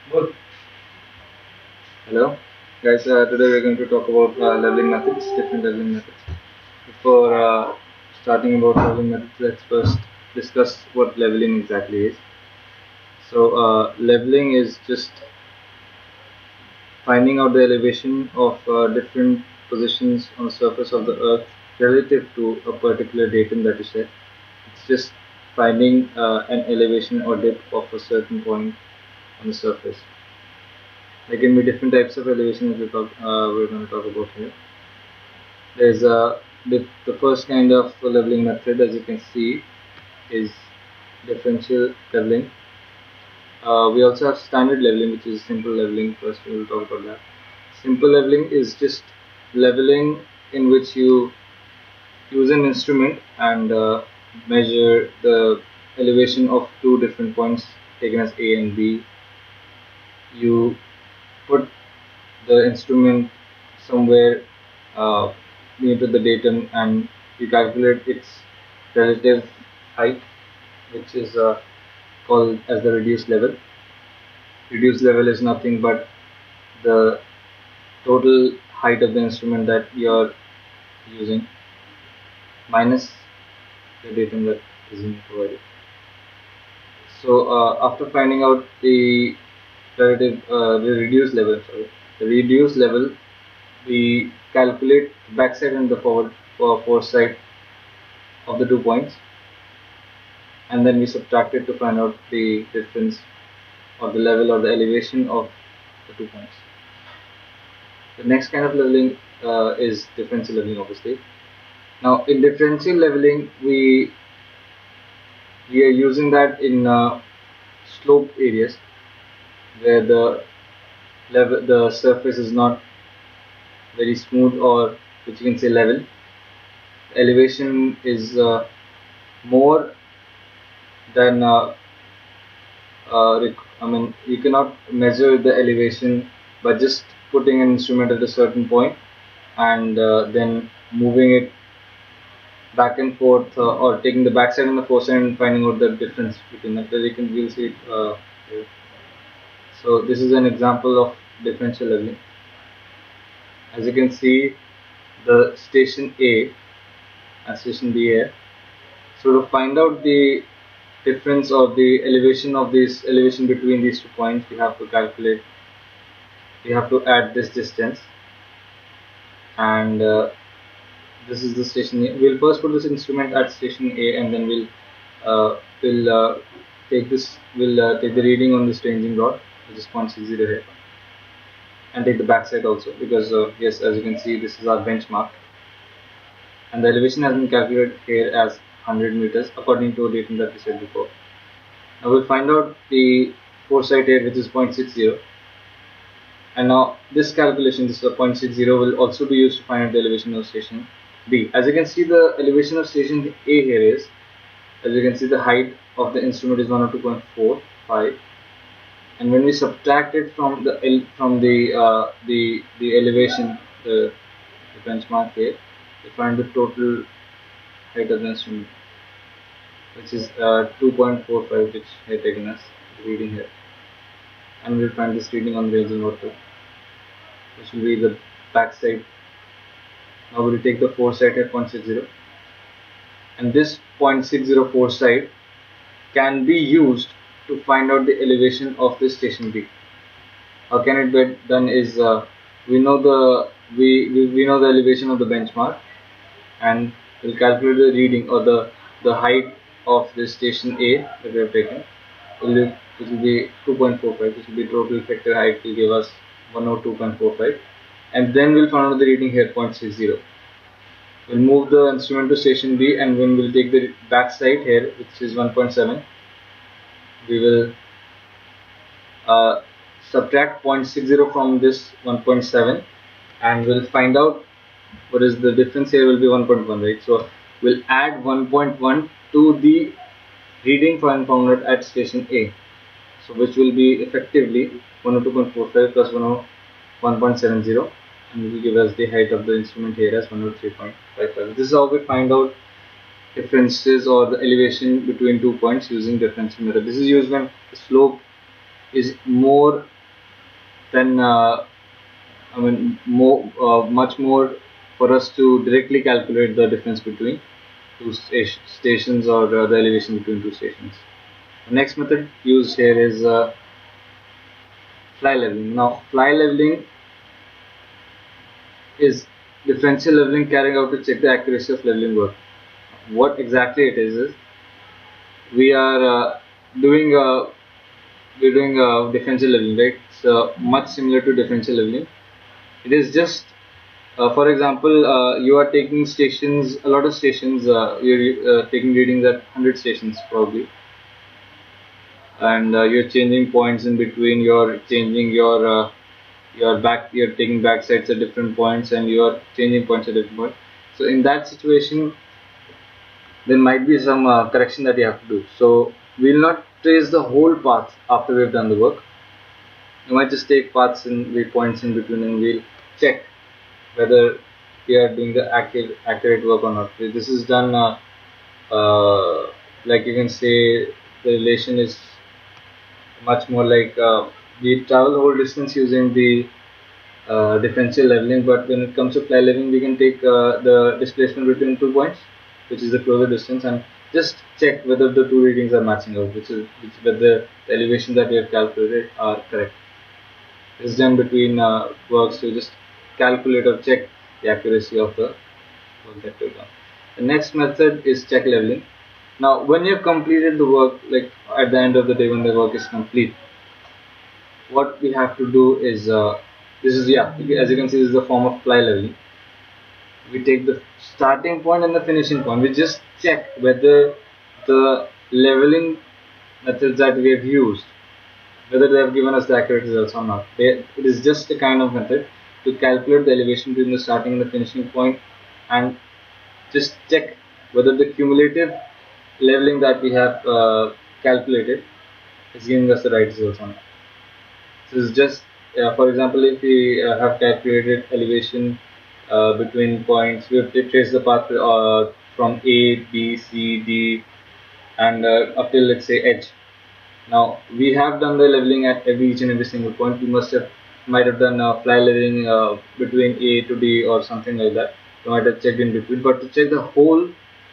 Good. Hello, guys. Today we're going to talk about leveling methods, different leveling methods. Before starting about leveling methods, let's first discuss what leveling exactly is. So, leveling is just finding out the elevation of different positions on the surface of the Earth relative to a particular datum that is set. It's just finding an elevation or depth of a certain point on the surface. There can be different types of elevation that we're going to talk about here. There's the first kind of leveling method, as you can see, is differential leveling. We also have standard leveling, which is simple leveling. First, we will talk about that. Simple leveling is just leveling in which you use an instrument and measure the elevation of two different points taken as A and B. You put the instrument somewhere near to the datum and you calculate its relative height, which is called as the reduced level. Reduced level is nothing but the total height of the instrument that you're using minus the datum that is being provided. So after finding out the reduced level, we calculate the backside and the forward side of the 2 points, and then we subtract it to find out the difference or the level or the elevation of the 2 points. The next kind of leveling is differential leveling, obviously. Now in differential leveling, we are using that in sloped areas where the surface is not very smooth, or which you can say level. Elevation is more than you cannot measure the elevation by just putting an instrument at a certain point and then moving it back and forth, or taking the backside and the foreside and finding out the difference between them. We'll see it here. So this is an example of differential leveling. As you can see, the station A and station B here. So to find out the difference or the elevation between these 2 points, we have to calculate. We have to add this distance, and this is the station A. We'll first put this instrument at station A, and then we'll take the reading on this ranging rod, which is 0.60 here, and take the backside also, because yes, as you can see, this is our benchmark, and the elevation has been calculated here as 100 meters according to a datum that we said before. Now we'll find out the foresight here, which is 0.60, and now this calculation, this 0.60, will also be used to find out the elevation of station B. As you can see, the elevation of station A here is, as you can see, the height of the instrument is 102.45, and when we subtract it from the elevation, the benchmark here, we find the total height of the instrument, which is 2.45, which I taken as reading here, and we'll find this reading on the ranging rod too, which will be the backside. Now we'll take the foresight at 0.60, and this 0.60 foresight can be used to find out the elevation of the station B. How can it be done is, we know the elevation of the benchmark, and we'll calculate the reading or the height of the station A that we have taken, which will be 2.45, which will be total effective height, will give us 102.45, and then we'll find out the reading here, 0.60. We'll move the instrument to station B, and when we'll take the backside here, which is 1.7, we will subtract 0.60 from this 1.7, and we'll find out what is the difference here, will be 1.1, right? So we'll add 1.1 to the reading found at station A, so which will be effectively 102.45 plus 1.70, and it will give us the height of the instrument here as 103.55. This is how we find out differences or the elevation between 2 points using differential method. This is used when the slope is more than much more for us to directly calculate the difference between two stations, or the elevation between two stations. The next method used here is fly leveling. Now, fly leveling is differential leveling carried out to check the accuracy of leveling work. What exactly it is we are doing we're doing differential leveling, right? It's much similar to differential leveling. It is just for example, you are taking stations, a lot of stations, you're taking readings at 100 stations probably, and you're changing points in between. You're changing your back. You're taking back sides at different points, and you're changing points at different points. So in that situation, there might be some correction that you have to do. So we'll not trace the whole path after we've done the work. You might just take paths and points in between, and we'll check whether we are doing the accurate work or not. This is done like you can say the relation is much more like we travel the whole distance using the differential leveling, but when it comes to fly leveling, we can take the displacement between 2 points, which is the closer distance, and just check whether the two readings are matching out, whether the elevation that we have calculated are correct. It's done between works to just calculate or check the accuracy of the work that we've done. The next method is check leveling. Now, when you've completed the work, like at the end of the day when the work is complete, what we have to do is this is, yeah, as you can see, this is the form of fly leveling. We take the starting point and the finishing point. We just check whether the leveling methods that we have used, whether they have given us the accurate results or not. It is just a kind of method to calculate the elevation between the starting and the finishing point, and just check whether the cumulative leveling that we have calculated is giving us the right results or not. This is just, for example, if we have calculated elevation between points, we have to trace the path from A, B, C, D, and up till, let's say, H. Now we have done the leveling at each and every single point. We might have done fly leveling between A to D or something like that. We might have checked in between, but to check the whole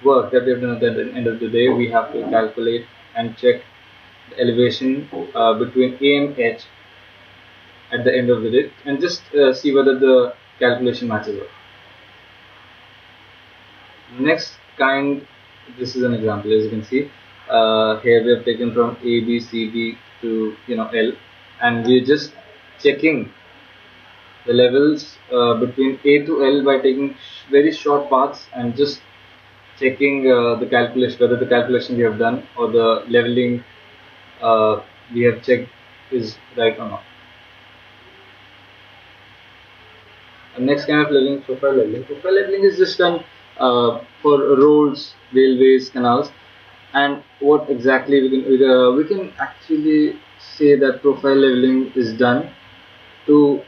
work that we have done at the end of the day, we have to calculate and check the elevation between A and H at the end of the day, and just see whether the calculation matches up. Next kind, this is an example. As you can see, here we have taken from A, B, C, D to L, and we're just checking the levels between A to L by taking very short paths and just checking the calculation, whether the calculation we have done or the leveling we have checked is right or not. And next kind of leveling, profile leveling. Profile leveling is just done for roads, railways, canals. And what exactly we can actually say that profile leveling is done to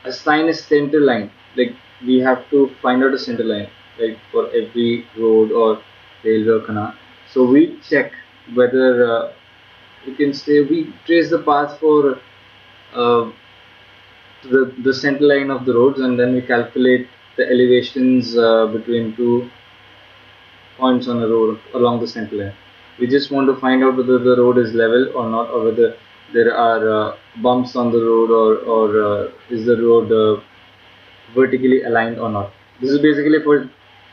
assign a center line. Like we have to find out a center line, like for every road or railway or canal. So we check whether we can say we trace the path for the center line of the roads, and then we calculate the elevations between two points on a road along the center line. We just want to find out whether the road is level or not, or whether there are bumps on the road, or is the road vertically aligned or not. This is basically for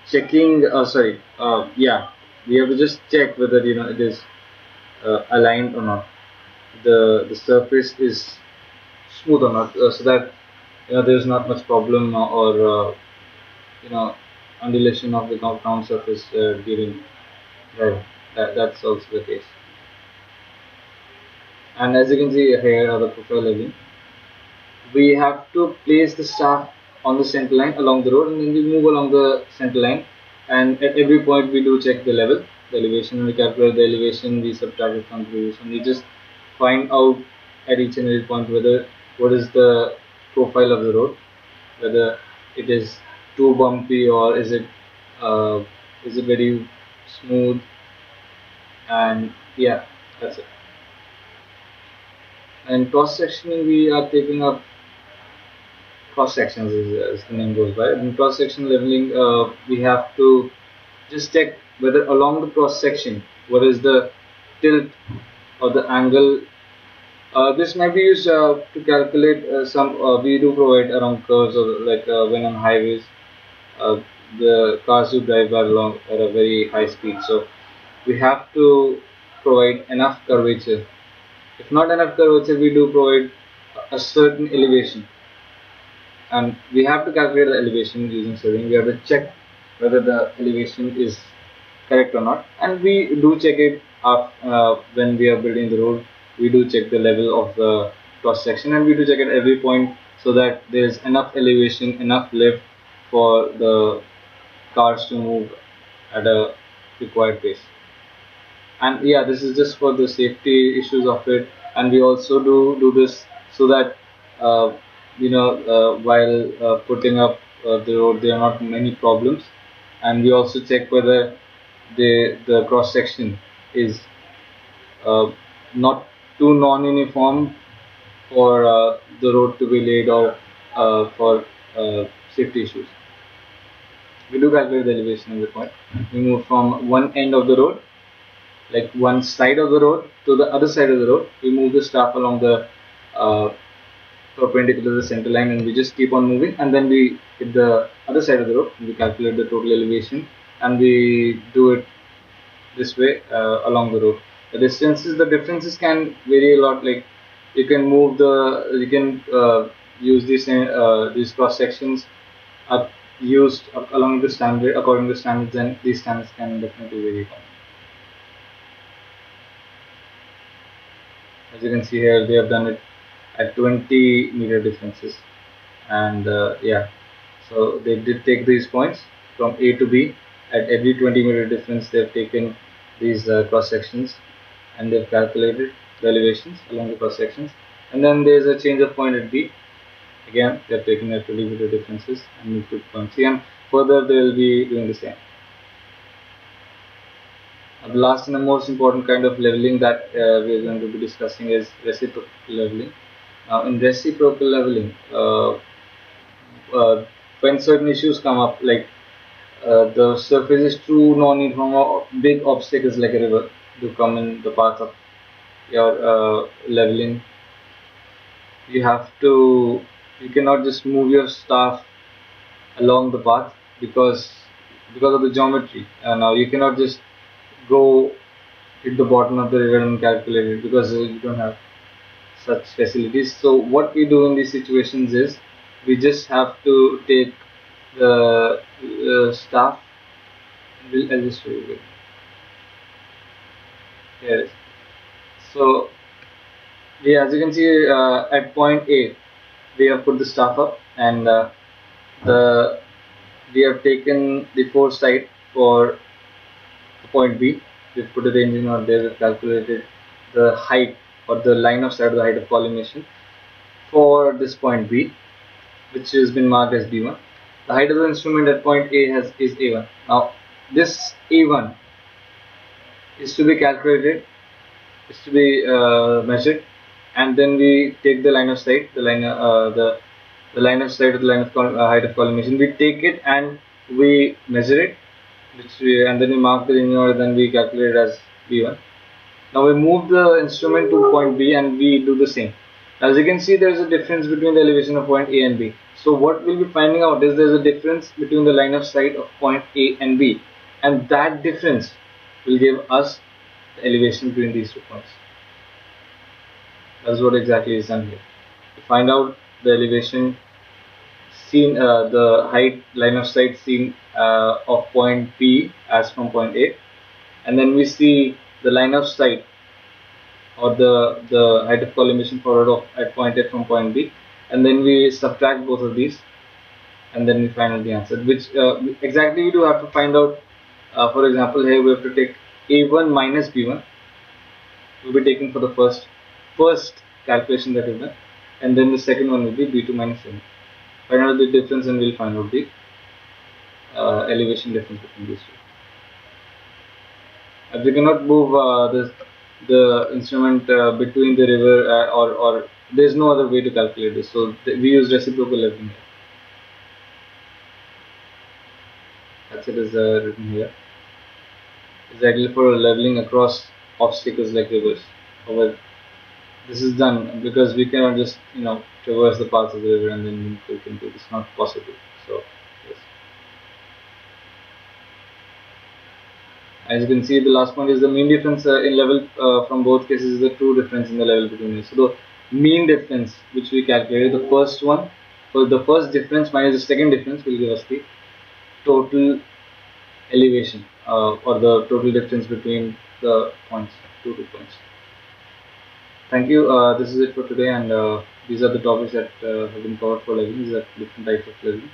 checking. Yeah, we have to just check whether it is aligned or not. The surface is smooth or not, so that there is not much problem or undulation of the ground surface during driving. That's also the case. And as you can see here, the profile leveling, we have to place the staff on the center line along the road, and then we move along the center line, and at every point we do check the level, the elevation, and we calculate the elevation, we subtract it from the elevation. We just find out at each and every point whether what is the profile of the road, whether it is too bumpy or is it very smooth, and yeah, that's it. And cross sectioning, we are taking up cross sections as the name goes by. In cross section leveling, we have to just check whether along the cross section, what is the tilt or the angle. This might be used to calculate some. We do provide around curves, or like when on highways, uh, the cars do drive along at a very high speed. So we have to provide enough curvature. If not enough curvature, we do provide a certain elevation, and we have to calculate the elevation using surveying. We have to check whether the elevation is correct or not, and we do check it up when we are building the road. We do check the level of the cross section, and we do check at every point so that there is enough elevation, enough lift for the cars to move at a required pace. And yeah, this is just for the safety issues of it, and we also do this so that uh, while putting up the road, there are not many problems. And we also check whether the cross section is uh, not too non-uniform for the road to be laid, or for safety issues. We do calculate the elevation of the point. We move from one end of the road, like one side of the road, to the other side of the road. We move the staff along the uh, perpendicular to the center line, and we just keep on moving, and then we hit the other side of the road. We calculate the total elevation, and we do it this way along the road. The differences can vary a lot. Like you can use these cross sections are used along the standard, according to standards, and these standards can definitely vary. As you can see here, they have done it at 20-meter differences, and yeah, so they did take these points from A to B. At every 20-meter difference, they have taken these cross sections, and they've calculated the elevations along the cross sections. And then there's a change of point at B. Again, they're taking their 20-meter differences and move to point C, and further they will be doing the same. The last and the most important kind of leveling that we are going to be discussing is reciprocal leveling. Now, in reciprocal leveling, when certain issues come up, like the surface is too non-uniform, or big obstacles like a river do come in the path of your leveling, you cannot just move your staff along the path because of the geometry. Now you cannot just go hit the bottom of the river and calculate it, because you don't have such facilities. So what we do in these situations is we just have to take the staff. I'll just show you it. Here it is. So yeah, as you can see, at point A, we have put the staff up, and we have taken the foresight for point B. We've put the engine on there. We've calculated the height, or the line of sight, or the height of collimation for this point B, which has been marked as B1. The height of the instrument at point A is A1. Now this A1 is to be calculated, is to be measured, and then we take the line of sight, the line of sight, or the line of height of collimation. We take it and we measure it, and then we mark the linear order, then we calculate it as B1. Now we move the instrument to point B, and we do the same. As you can see, there is a difference between the elevation of point A and B. So what we'll be finding out is there is a difference between the line of sight of point A and B, and that difference will give us the elevation between these 2 points. That's what exactly is done here. To find out the elevation seen, the height, line of sight seen of point B as from point A, and then we see the line of sight, or the height of collimation forward at point A from point B, and then we subtract both of these, and then we find out the answer, which exactly we do have to find out. For example, here we have to take A1 minus B1. We'll be taking for the first calculation that we've done, and then the second one will be B2 minus A1. Find out the difference, and we'll find out the elevation difference between these two. As we cannot move the instrument between the river, or there's no other way to calculate this. So we use reciprocal leveling here. That's it is written here. Exactly for leveling across obstacles like rivers. However, this is done because we cannot just traverse the paths of the river and then look into it. It's not possible. So yes. As you can see, the last point is the mean difference in level from both cases is the true difference in the level between it. So the mean difference which we calculated, the first one, so the first difference minus the second difference will give us the total elevation or the total difference between the points, two points. Thank you. This is it for today, and these are the topics that have been covered for leveling. These are different types of leveling.